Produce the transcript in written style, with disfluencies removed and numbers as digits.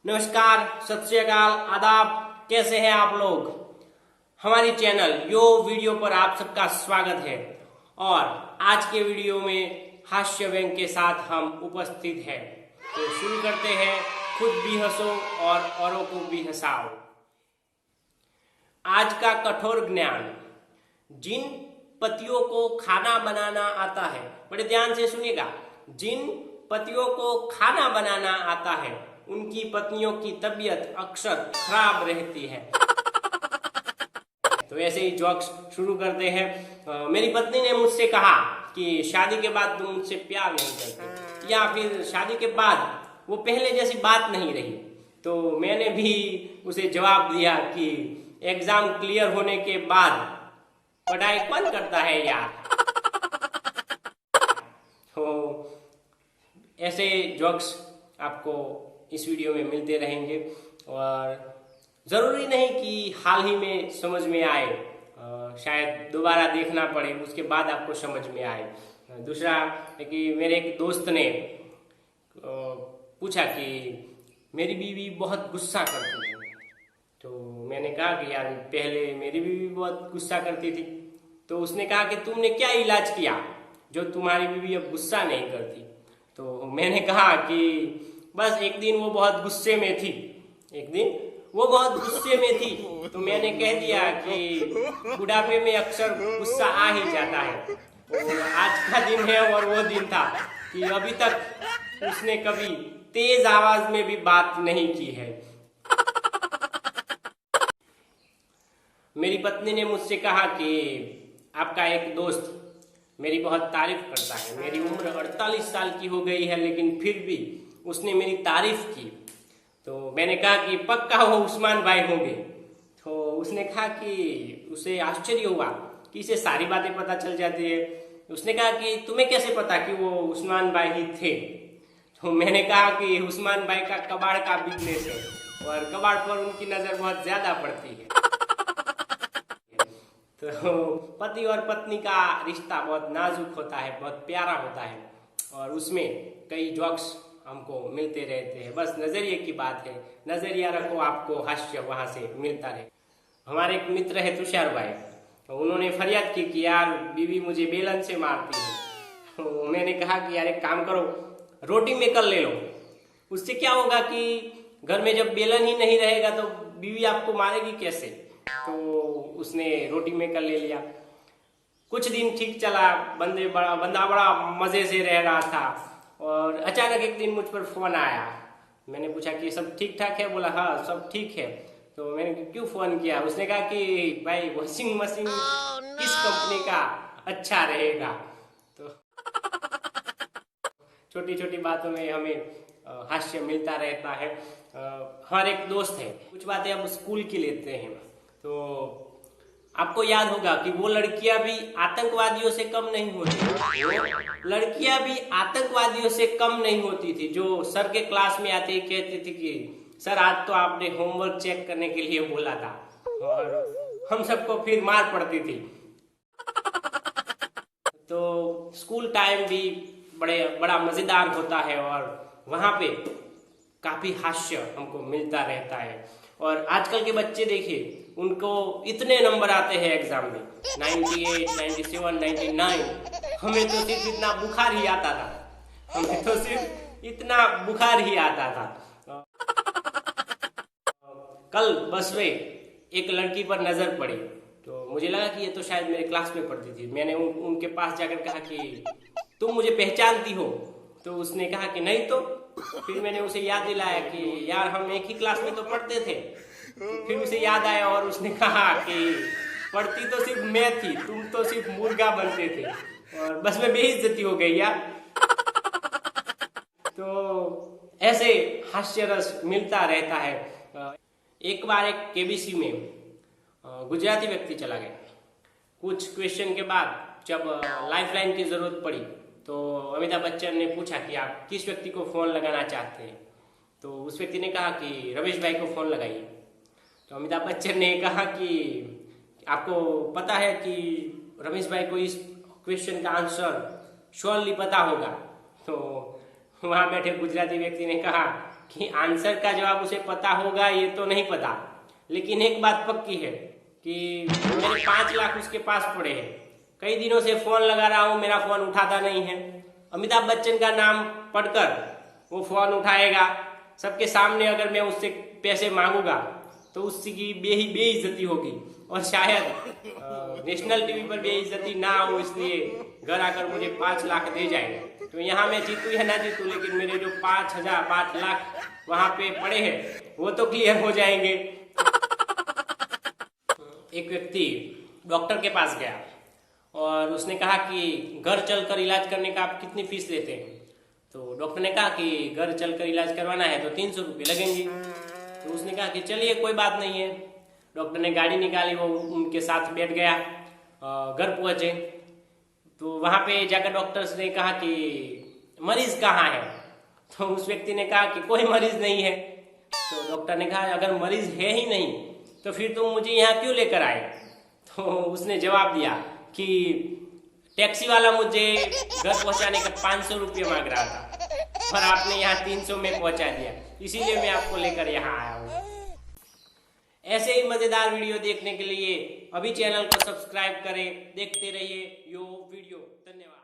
नमस्कार, सत श्री अकाल, आदाब। कैसे हैं आप लोग? हमारी चैनल यो वीडियो पर आप सबका स्वागत है। और आज के वीडियो में हास्य व्यंग के साथ हम उपस्थित हैं। तो शुरू करते हैं। खुद भी हंसो और औरों को भी हंसाओ। आज का कठोर ज्ञान। जिन पतियों को खाना बनाना आता है, बड़े ध्यान से सुनिएगा, जिन पतियों को खाना बनाना आता है उनकी पत्नियों की तबीयत अक्सर खराब रहती है। तो ऐसे ही जोक्स शुरू करते हैं। मेरी पत्नी ने मुझसे कहा कि शादी के बाद तुम मुझसे प्यार नहीं करते, या फिर शादी के बाद वो पहले जैसी बात नहीं रही। तो मैंने भी उसे जवाब दिया कि एग्जाम क्लियर होने के बाद पढ़ाई कौन करता है यार। तो ऐसे जोक्स आपको इस वीडियो में मिलते रहेंगे और ज़रूरी नहीं कि हाल ही में समझ में आए, शायद दोबारा देखना पड़े, उसके बाद आपको समझ में आए। दूसरा है कि मेरे एक दोस्त ने पूछा कि मेरी बीवी बहुत गुस्सा करती है। तो मैंने कहा कि यार पहले मेरी बीवी बहुत गुस्सा करती थी। तो उसने कहा कि तुमने क्या इलाज किया जो तुम्हारी बीवी अब गुस्सा नहीं करती? तो मैंने कहा कि बस एक दिन वो बहुत गुस्से में थी, तो मैंने कह दिया कि बुढ़ापे में अक्सर गुस्सा आ ही जाता है। तो आज का दिन है और वो दिन था कि अभी तक उसने कभी तेज आवाज में भी बात नहीं की है। मेरी पत्नी ने मुझसे कहा कि आपका एक दोस्त मेरी बहुत तारीफ करता है। मेरी उम्र 48 साल की हो गई है, लेकिन फिर भी उसने मेरी तारीफ की। तो मैंने कहा कि पक्का वो उस्मान भाई होंगे। तो उसने कहा कि उसे आश्चर्य हुआ कि इसे सारी बातें पता चल जाती है। उसने कहा कि तुम्हें कैसे पता कि वो उस्मान भाई ही थे? तो मैंने कहा कि उस्मान भाई का कबाड़ का बिजनेस है और कबाड़ पर उनकी नजर बहुत ज्यादा पड़ती है। तो पति और पत्नी का रिश्ता बहुत नाजुक होता है, बहुत प्यारा होता है और उसमें कई जोक्स हमको मिलते रहते हैं। बस नजरिए की बात है, नजरिया रखो, आपको हास्य वहां से मिलता रहे। हमारे एक मित्र है तुषार भाई, तो उन्होंने फरियाद की कि यार बीवी मुझे बेलन से मारती है। तो मैंने कहा कि यार एक काम करो, रोटी मेकर ले लो। उससे क्या होगा कि घर में जब बेलन ही नहीं रहेगा तो बीवी आपको मारेगी कैसे? तो उसने रोटी मेकर ले लिया। कुछ दिन ठीक चला, बंदा बड़ा मजे से रह रहा था और अचानक एक दिन मुझ पर फोन आया। मैंने पूछा कि सब ठीक ठाक है? बोला हाँ सब ठीक है। तो मैंने क्यों फोन किया? उसने कहा कि भाई वॉशिंग मशीन किस कंपनी का अच्छा रहेगा? तो छोटी छोटी बातों में हमें हास्य मिलता रहता है। हर एक दोस्त है, कुछ बातें अब स्कूल की लेते हैं। तो आपको याद होगा कि वो लड़कियां भी आतंकवादियों से कम नहीं होती थी, जो सर के क्लास में आते ही कहती थी कि सर आज तो आपने होमवर्क चेक करने के लिए बोला था, और हम सबको फिर मार पड़ती थी। तो स्कूल टाइम भी बड़ा मजेदार होता है और वहां पे काफी हास्य हमको मिलता रहता है। और आजकल के बच्चे देखिए, उनको इतने नंबर आते हैं एग्जाम में, 98, 97, 99। हमें तो सिर्फ इतना बुखार ही आता था। कल बस में एक लड़की पर नजर पड़ी, तो मुझे लगा कि ये तो शायद मेरे क्लास में पढ़ती थी। मैंने उनके पास जाकर कहा कि तुम मुझे पहचानती हो? तो उसने कहा कि नहीं। तो फिर मैंने उसे याद दिलाया कि यार हम एक ही क्लास में तो पढ़ते थे। फिर उसे याद आया और उसने कहा कि पढ़ती तो सिर्फ मैं थी, तुम तो सिर्फ मुर्गा बनते थे। और बस में बेइज्जती हो गई यार। तो ऐसे हास्य रस मिलता रहता है। एक बार एक केबीसी में गुजराती व्यक्ति चला गया। कुछ क्वेश्चन के बाद जब लाइफलाइन की जरूरत पड़ी तो अमिताभ बच्चन ने पूछा कि आप किस व्यक्ति को फोन लगाना चाहते हैं? तो उस व्यक्ति ने कहा कि रमेश भाई को फोन लगाइए। तो अमिताभ बच्चन ने कहा कि आपको पता है कि रमेश भाई को इस क्वेश्चन का आंसर श्योरली पता होगा? तो वहां बैठे गुजराती व्यक्ति ने कहा कि आंसर का जवाब उसे पता होगा ये तो नहीं पता, लेकिन एक बात पक्की है कि मेरे 5 लाख उसके पास पड़े हैं। कई दिनों से फोन लगा रहा हूँ, मेरा फोन उठाता नहीं है। अमिताभ बच्चन का नाम पढ़कर वो फोन उठाएगा। सबके सामने अगर मैं उससे पैसे मांगूंगा तो उसकी बेइज्जती होगी और शायद नेशनल टीवी पर बेइज्जती ना हो, इसलिए घर आकर मुझे 5 लाख दे जाएगा। तो यहाँ मैं जीतू या ना जीतू, लेकिन मेरे जो 5 लाख वहां पे पड़े हैं वो तो क्लियर हो जाएंगे। एक व्यक्ति डॉक्टर के पास गया और उसने कहा कि घर चलकर इलाज करने का आप कितनी फीस लेते हैं? तो डॉक्टर ने कहा कि घर चलकर इलाज करवाना है तो 300 रुपये लगेंगे। तो उसने कहा कि चलिए कोई बात नहीं है। डॉक्टर ने गाड़ी निकाली, वो उनके साथ बैठ गया। घर पहुंचे तो वहां पे जाकर डॉक्टर ने कहा कि मरीज कहाँ है? तो उस व्यक्ति ने कहा कि कोई मरीज नहीं है। तो डॉक्टर ने कहा अगर मरीज है ही नहीं तो फिर तुम मुझे यहाँ क्यों लेकर आए? तो उसने जवाब दिया कि टैक्सी वाला मुझे घर पहुंचाने का 500 रुपये मांग रहा था और आपने यहाँ 300 में पहुंचा दिया, इसीलिए मैं आपको लेकर यहाँ आया हूँ। ऐसे ही मजेदार वीडियो देखने के लिए अभी चैनल को सब्सक्राइब करें, देखते रहिए यो वीडियो। धन्यवाद।